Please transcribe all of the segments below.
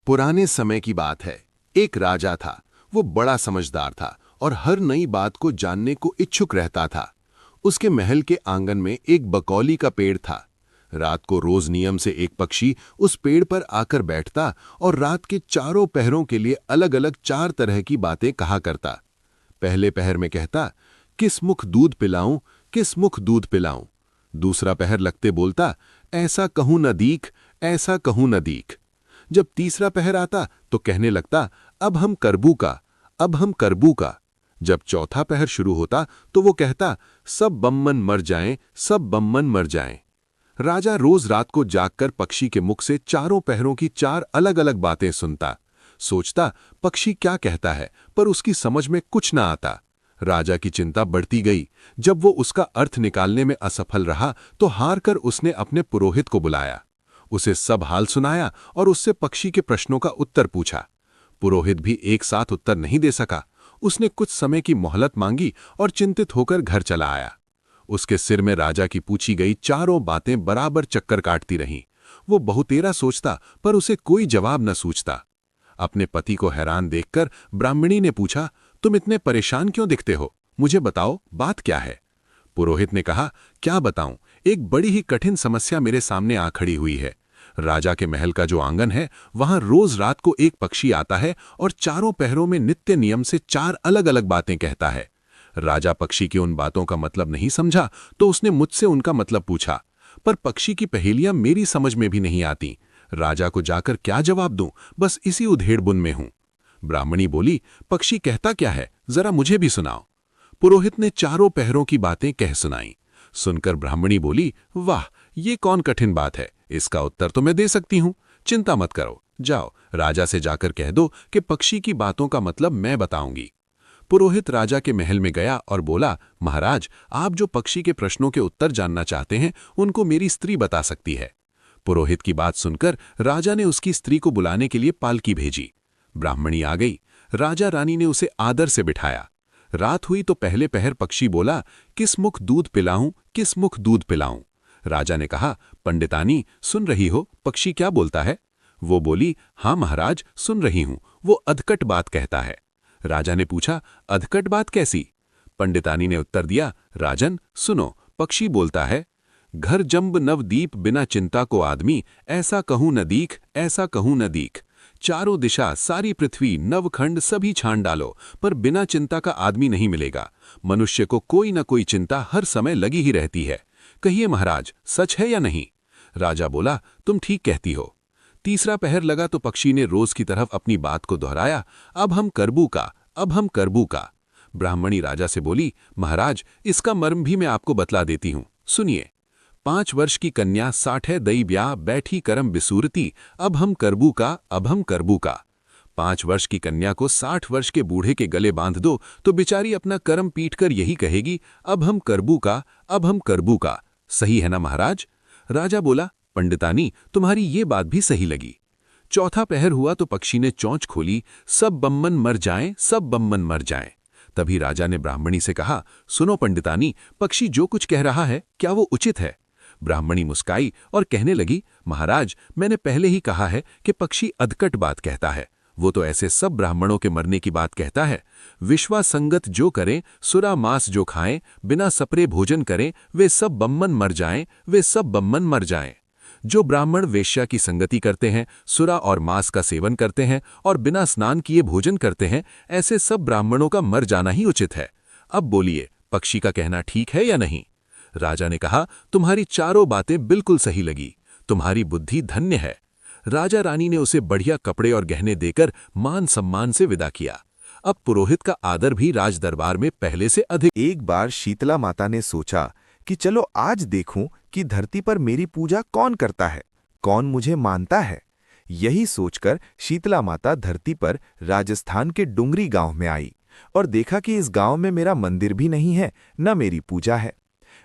पुराने समय की बात है। एक राजा था। वो बड़ा समझदार था और हर नई बात को जानने को इच्छुक रहता था। उसके महल के आंगन में एक बकौली का पेड़ था। रात को रोज नियम से एक पक्षी उस पेड़ पर आकर बैठता और रात के चारों पहरों के लिए अलग अलग 4 तरह की बातें कहा करता। पहले पहर में कहता, किस मुख दूध पिलाऊं, किस मुख दूध पिलाऊं। दूसरा पहर लगते बोलता, ऐसा कहूं न दीख, ऐसा कहूं न दीख। जब तीसरा पहर आता तो कहने लगता, अब हम करबू का, अब हम करबू का। जब चौथा पहर शुरू होता तो वो कहता, सब बम्मन मर जाएं, सब बम्मन मर जाएं। राजा रोज रात को जागकर पक्षी के मुख से चारों पहरों की 4 अलग अलग बातें सुनता। सोचता पक्षी क्या कहता है, पर उसकी समझ में कुछ ना आता। राजा की चिंता बढ़ती गई। जब वो उसका अर्थ निकालने में असफल रहा तो हार कर उसने अपने पुरोहित को बुलाया। उसे सब हाल सुनाया और उससे पक्षी के प्रश्नों का उत्तर पूछा। पुरोहित भी एक साथ उत्तर नहीं दे सका। उसने कुछ समय की मोहलत मांगी और चिंतित होकर घर चला आया। उसके सिर में राजा की पूछी गई चारों बातें बराबर चक्कर काटती रहीं। वो बहुतेरा सोचता पर उसे कोई जवाब न सूझता। अपने पति को हैरान देखकर ब्राह्मणी ने पूछा, तुम इतने परेशान क्यों दिखते हो? मुझे बताओ, बात क्या है? पुरोहित ने कहा, क्या बताऊं, एक बड़ी ही कठिन समस्या मेरे सामने आ खड़ी हुई है। राजा के महल का जो आंगन है, वहां रोज रात को एक पक्षी आता है और चारों पहरों में नित्य नियम से 4 अलग अलग बातें कहता है। राजा पक्षी की उन बातों का मतलब नहीं समझा तो उसने मुझसे उनका मतलब पूछा, पर पक्षी की पहेलियां मेरी समझ में भी नहीं आती। राजा को जाकर क्या जवाब दूं, बस इसी उधेड़बुन में हूं। ब्राह्मणी बोली, पक्षी कहता क्या है, जरा मुझे भी सुनाओ। पुरोहित ने चारों पहरों की बातें कह सुनाई। सुनकर ब्राह्मणी बोली, वाह, ये कौन कठिन बात है, इसका उत्तर तो मैं दे सकती हूं। चिंता मत करो, जाओ राजा से जाकर कह दो कि पक्षी की बातों का मतलब मैं बताऊंगी। पुरोहित राजा के महल में गया और बोला, महाराज, आप जो पक्षी के प्रश्नों के उत्तर जानना चाहते हैं उनको मेरी स्त्री बता सकती है। पुरोहित की बात सुनकर राजा ने उसकी स्त्री को बुलाने के लिए पालकी भेजी। ब्राह्मणी आ गई। राजा रानी ने उसे आदर से बिठाया। रात हुई तो पहले पहर पक्षी बोला, किस मुख दूध पिलाऊं, किस मुख दूध पिलाऊं। राजा ने कहा, पंडितानी सुन रही हो, पक्षी क्या बोलता है? वो बोली, हाँ महाराज, सुन रही हूं, वो अधकट बात कहता है। राजा ने पूछा, अधकट बात कैसी? पंडितानी ने उत्तर दिया, राजन सुनो, पक्षी बोलता है, घर जंब नवदीप बिना चिंता को आदमी, ऐसा कहूं न दीख, ऐसा कहूं न दीख। चारों दिशा सारी पृथ्वी नवखंड सभी छान डालो, पर बिना चिंता का आदमी नहीं मिलेगा। मनुष्य को कोई न कोई चिंता हर समय लगी ही रहती है। कहिए महाराज, सच है या नहीं? राजा बोला, तुम ठीक कहती हो। तीसरा पहर लगा तो पक्षी ने रोज की तरफ अपनी बात को दोहराया, अब हम करबू का, अब हम करबू का। ब्राह्मणी राजा से बोली, महाराज, इसका मर्म भी मैं आपको बतला देती हूं, सुनिए। 5 वर्ष की कन्या 60 दई ब्याह बैठी करम बिसूरती, अब हम करबू का, अब हम करबू का। 5 वर्ष की कन्या को 60 वर्ष के बूढ़े के गले बांध दो तो बेचारी अपना करम पीटकर यही कहेगी, अब हम करबू का, अब हम करबू का। सही है ना महाराज? राजा बोला, पंडितानी, तुम्हारी ये बात भी सही लगी। चौथा पहर हुआ तो पक्षी ने चोंच खोली, सब बम्मन मर जाएं, सब बम्मन मर जाएं। तभी राजा ने ब्राह्मणी से कहा, सुनो पंडितानी, पक्षी जो कुछ कह रहा है क्या वो उचित है? ब्राह्मणी मुस्काई और कहने लगी, महाराज, मैंने पहले ही कहा है कि पक्षी अधकट बात कहता है। वो तो ऐसे सब ब्राह्मणों के मरने की बात कहता है। विश्वा संगत जो करें, सुरा मांस जो खाएं, बिना सपरे भोजन करें, वे सब बम्मन मर जाएं, वे सब बम्मन मर जाएं। जो ब्राह्मण वेश्या की संगति करते हैं, सुरा और मांस का सेवन करते हैं और बिना स्नान किए भोजन करते हैं, ऐसे सब ब्राह्मणों का मर जाना ही उचित है। अब बोलिए, पक्षी का कहना ठीक है या नहीं? राजा ने कहा, तुम्हारी चारों बातें बिल्कुल सही लगी, तुम्हारी बुद्धि धन्य है। राजा रानी ने उसे बढ़िया कपड़े और गहने देकर मान सम्मान से विदा किया। अब पुरोहित का आदर भी राज दरबार में पहले से अधिक। एक बार शीतला माता ने सोचा कि चलो आज देखूं कि धरती पर मेरी पूजा कौन करता है, कौन मुझे मानता है। यही सोचकर शीतला माता धरती पर राजस्थान के डुंगरी गांव में आई और देखा कि इस गांव में मेरा मंदिर भी नहीं है, न मेरी पूजा है।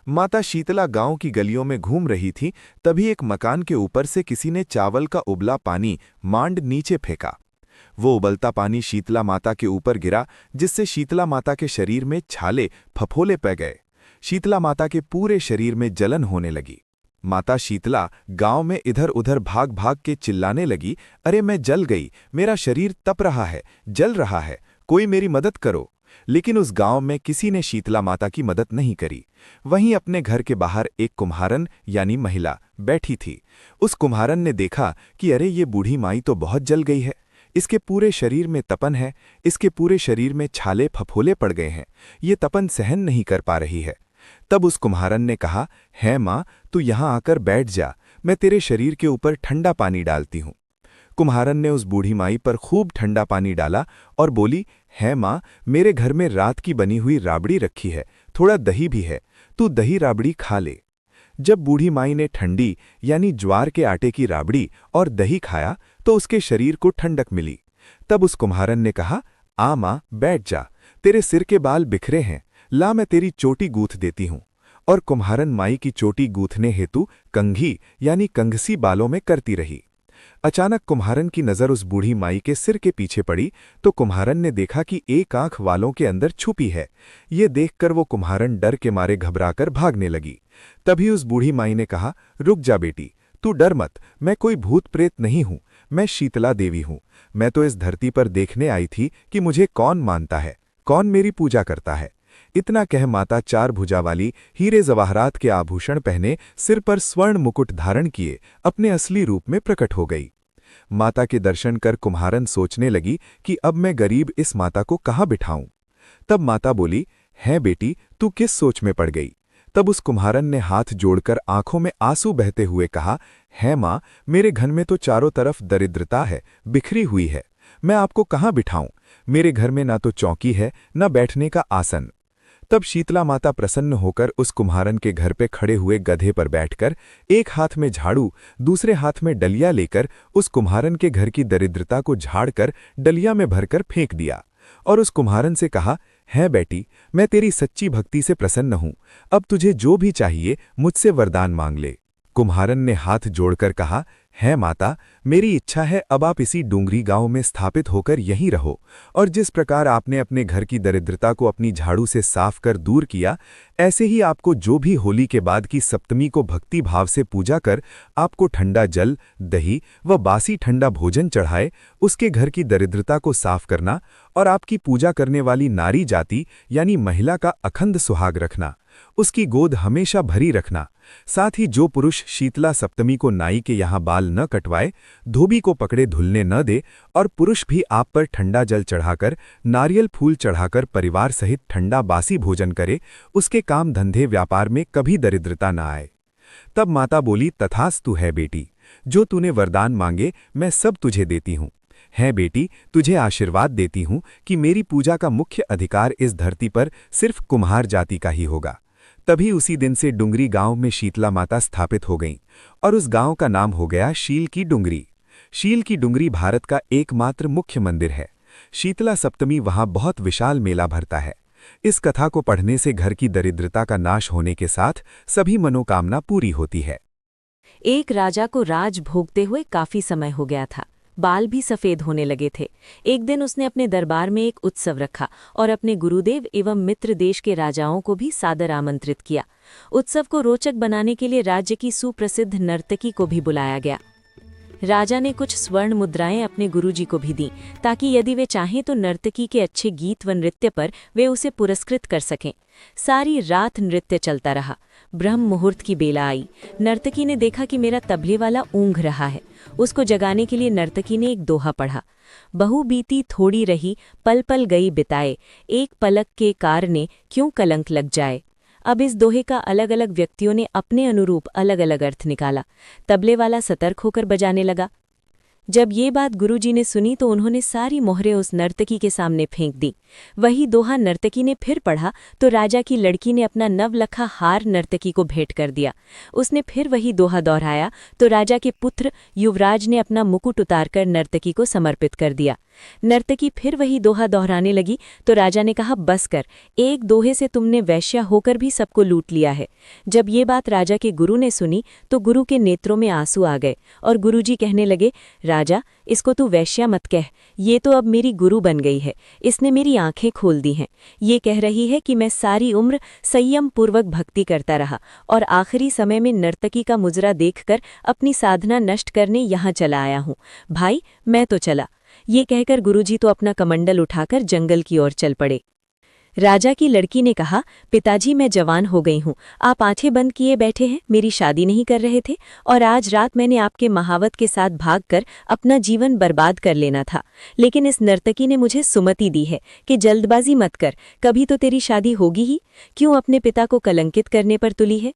माता शीतला गांव की गलियों में घूम रही थी, तभी एक मकान के ऊपर से किसी ने चावल का उबला पानी मांड नीचे फेंका। वो उबलता पानी शीतला माता के ऊपर गिरा, जिससे शीतला माता के शरीर में छाले फफोले पै गए। शीतला माता के पूरे शरीर में जलन होने लगी। माता शीतला गांव में इधर उधर भाग भाग के चिल्लाने लगी, अरे मैं जल गई, मेरा शरीर तप रहा है, जल रहा है, कोई मेरी मदद करो। लेकिन उस गांव में किसी ने शीतला माता की मदद नहीं करी। वहीं अपने घर के बाहर एक कुम्हारन यानी महिला बैठी थी। उस कुम्हारन ने देखा कि अरे ये बूढ़ी माई तो बहुत जल गई है, इसके पूरे शरीर में तपन है, इसके पूरे शरीर में छाले फफोले पड़ गए हैं, ये तपन सहन नहीं कर पा रही है। तब उस कुम्हारन ने कहा, है माँ, तू यहाँ आकर बैठ जा, मैं तेरे शरीर के ऊपर ठंडा पानी डालती हूँ। कुम्हारन ने उस बूढ़ी माई पर खूब ठंडा पानी डाला और बोली, है माँ, मेरे घर में रात की बनी हुई राबड़ी रखी है, थोड़ा दही भी है, तू दही राबड़ी खा ले। जब बूढ़ी माई ने ठंडी यानी ज्वार के आटे की राबड़ी और दही खाया तो उसके शरीर को ठंडक मिली। तब उस कुम्हारन ने कहा, आ माँ, बैठ जा, तेरे सिर के बाल बिखरे हैं, ला मैं तेरी चोटी गूंथ देती हूँ। और कुम्हारन माई की चोटी गूंथने हेतु कंघी यानी कंघसी बालों में करती रही। अचानक कुम्हारन की नज़र उस बूढ़ी माई के सिर के पीछे पड़ी तो कुम्हारन ने देखा कि एक आंख वालों के अंदर छुपी है। ये देखकर वो कुम्हारन डर के मारे घबराकर भागने लगी। तभी उस बूढ़ी माई ने कहा, रुक जा बेटी, तू डर मत, मैं कोई भूत प्रेत नहीं हूँ, मैं शीतला देवी हूँ। मैं तो इस धरती पर देखने आई थी कि मुझे कौन मानता है, कौन मेरी पूजा करता है। इतना कह माता चार भुजा वाली हीरे जवाहरात के आभूषण पहने सिर पर स्वर्ण मुकुट धारण किए अपने असली रूप में प्रकट हो गई। माता के दर्शन कर कुम्हारन सोचने लगी कि अब मैं गरीब इस माता को कहाँ बिठाऊं। तब माता बोली, है बेटी, तू किस सोच में पड़ गई। तब उस कुम्हारन ने हाथ जोड़कर आंखों में आंसू बहते हुए कहा, है माँ, मेरे घर में तो चारों तरफ दरिद्रता है, बिखरी हुई है, मैं आपको कहाँ बिठाऊं। मेरे घर में ना तो चौकी है, न बैठने का आसन। तब शीतला माता प्रसन्न होकर उस कुम्हारन के घर पे खड़े हुए गधे पर बैठकर एक हाथ में झाड़ू, दूसरे हाथ में डलिया लेकर उस कुम्हारन के घर की दरिद्रता को झाड़कर डलिया में भरकर फेंक दिया और उस कुम्हारन से कहा, है बेटी, मैं तेरी सच्ची भक्ति से प्रसन्न हूं, अब तुझे जो भी चाहिए मुझसे वरदान मांग ले। कुम्हारन ने हाथ जोड़कर कहा, है माता, मेरी इच्छा है अब आप इसी डूंगरी गांव में स्थापित होकर यहीं रहो और जिस प्रकार आपने अपने घर की दरिद्रता को अपनी झाड़ू से साफ कर दूर किया, ऐसे ही आपको जो भी होली के बाद की सप्तमी को भक्ति भाव से पूजा कर आपको ठंडा जल, दही व बासी ठंडा भोजन चढ़ाए, उसके घर की दरिद्रता को साफ करना और आपकी पूजा करने वाली नारी जाति यानी महिला का अखंड सुहाग रखना, उसकी गोद हमेशा भरी रखना। साथ ही जो पुरुष शीतला सप्तमी को नाई के यहाँ बाल न कटवाए, धोबी को पकड़े धुलने न दे और पुरुष भी आप पर ठंडा जल चढ़ाकर, नारियल फूल चढ़ाकर परिवार सहित ठंडा बासी भोजन करे, उसके काम धंधे व्यापार में कभी दरिद्रता न आए। तब माता बोली, तथास्तु है बेटी, जो तूने वरदान मांगे मैं सब तुझे देती हूँ। है बेटी, तुझे आशीर्वाद देती हूँ कि मेरी पूजा का मुख्य अधिकार इस धरती पर सिर्फ कुम्हार जाति का ही होगा। तभी उसी दिन से डुंगरी गांव में शीतला माता स्थापित हो गईं और उस गांव का नाम हो गया शील की डुंगरी। शील की डुंगरी भारत का एकमात्र मुख्य मंदिर है। शीतला सप्तमी वहां बहुत विशाल मेला भरता है। इस कथा को पढ़ने से घर की दरिद्रता का नाश होने के साथ सभी मनोकामना पूरी होती है। एक राजा को राज भोगते हुए काफी समय हो गया था। बाल भी सफेद होने लगे थे। एक दिन उसने अपने दरबार में एक उत्सव रखा और अपने गुरुदेव एवं मित्र देश के राजाओं को भी सादर आमंत्रित किया। उत्सव को रोचक बनाने के लिए राज्य की सुप्रसिद्ध नर्तकी को भी बुलाया गया। राजा ने कुछ स्वर्ण मुद्राएं अपने गुरुजी को भी दी ताकि यदि वे चाहें तो नर्तकी के अच्छे गीत व नृत्य पर वे उसे पुरस्कृत कर सकें। सारी रात नृत्य चलता रहा। ब्रह्म मुहूर्त की बेला आई। नर्तकी ने देखा कि मेरा तबले वाला ऊँघ रहा है। उसको जगाने के लिए नर्तकी ने एक दोहा पढ़ा, बहु बीती थोड़ी रही, पल पल गई बिताए, एक पलक के कारणे क्यों कलंक लग जाए। अब इस दोहे का अलग अलग व्यक्तियों ने अपने अनुरूप अलग अलग अर्थ निकाला। तबले वाला सतर्क होकर बजाने लगा। जब ये बात गुरुजी ने सुनी तो उन्होंने सारी मोहरें उस नर्तकी के सामने फेंक दी। वही दोहा नर्तकी ने फिर पढ़ा तो राजा की लड़की ने अपना नवलखा हार नर्तकी को भेंट कर दिया। उसने फिर वही दोहा दोहराया तो राजा के पुत्र युवराज ने अपना मुकुट उतारकर नर्तकी को समर्पित कर दिया। नर्तकी फिर वही दोहा दोहराने लगी तो राजा ने कहा, बस कर, एक दोहे से तुमने वैश्या होकर भी सबको लूट लिया है। जब ये बात राजा के गुरु ने सुनी तो गुरु के नेत्रों में आंसू आ गए और गुरुजी कहने लगे, राजा, इसको तू वैश्या मत कह, ये तो अब मेरी गुरु बन गई है, इसने मेरी आंखें खोल दी हैं। ये कह रही है कि मैं सारी उम्र संयम पूर्वक भक्ति करता रहा और आखिरी समय में नर्तकी का मुजरा देखकर अपनी साधना नष्ट करने यहाँ चला आया हूँ। भाई, मैं तो चला। ये कहकर गुरुजी तो अपना कमंडल उठाकर जंगल की ओर चल पड़े। राजा की लड़की ने कहा, पिताजी, मैं जवान हो गई हूँ, आप आंखें बंद किए बैठे हैं, मेरी शादी नहीं कर रहे थे और आज रात मैंने आपके महावत के साथ भागकर अपना जीवन बर्बाद कर लेना था। लेकिन इस नर्तकी ने मुझे सुमति दी है कि जल्दबाजी मत कर, कभी तो तेरी शादी होगी ही, क्यों अपने पिता को कलंकित करने पर तुली है।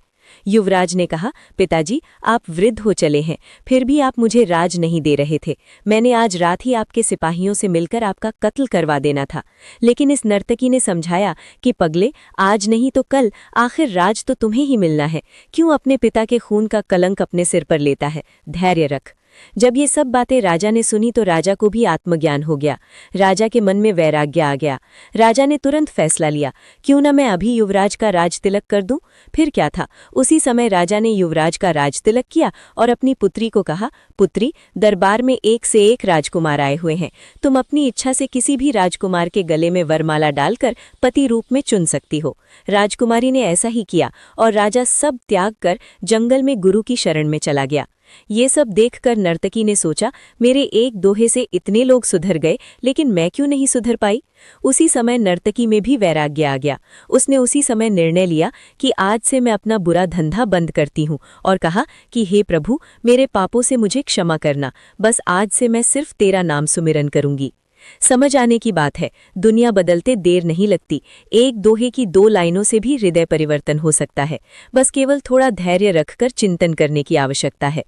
युवराज ने कहा, पिताजी, आप वृद्ध हो चले हैं, फिर भी आप मुझे राज नहीं दे रहे थे। मैंने आज रात ही आपके सिपाहियों से मिलकर आपका कत्ल करवा देना था। लेकिन इस नर्तकी ने समझाया कि पगले, आज नहीं तो कल आखिर राज तो तुम्हें ही मिलना है, क्यों अपने पिता के खून का कलंक अपने सिर पर लेता है, धैर्य रख। जब ये सब बातें राजा ने सुनी तो राजा को भी आत्मज्ञान हो गया। राजा के मन में वैराग्य आ गया। राजा ने तुरंत फैसला लिया, क्यों न मैं अभी युवराज का राज तिलक कर दूं। फिर क्या था, उसी समय राजा ने युवराज का राज तिलक किया और अपनी पुत्री को कहा, पुत्री, दरबार में एक से एक राजकुमार आए हुए हैं, तुम अपनी इच्छा से किसी भी राजकुमार के गले में वरमाला डालकर पति रूप में चुन सकती हो। राजकुमारी ने ऐसा ही किया और राजा सब त्याग कर जंगल में गुरु की शरण में चला गया। ये सब देखकर नर्तकी ने सोचा, मेरे एक दोहे से इतने लोग सुधर गए, लेकिन मैं क्यों नहीं सुधर पाई। उसी समय नर्तकी में भी वैराग्य आ गया। उसने उसी समय निर्णय लिया कि आज से मैं अपना बुरा धंधा बंद करती हूँ और कहा कि हे प्रभु, मेरे पापों से मुझे क्षमा करना, बस आज से मैं सिर्फ तेरा नाम सुमिरन करूंगी। समझ आने की बात है, दुनिया बदलते देर नहीं लगती। एक दोहे की 2 लाइनों से भी हृदय परिवर्तन हो सकता है। बस केवल थोड़ा धैर्य रखकर चिंतन करने की आवश्यकता है।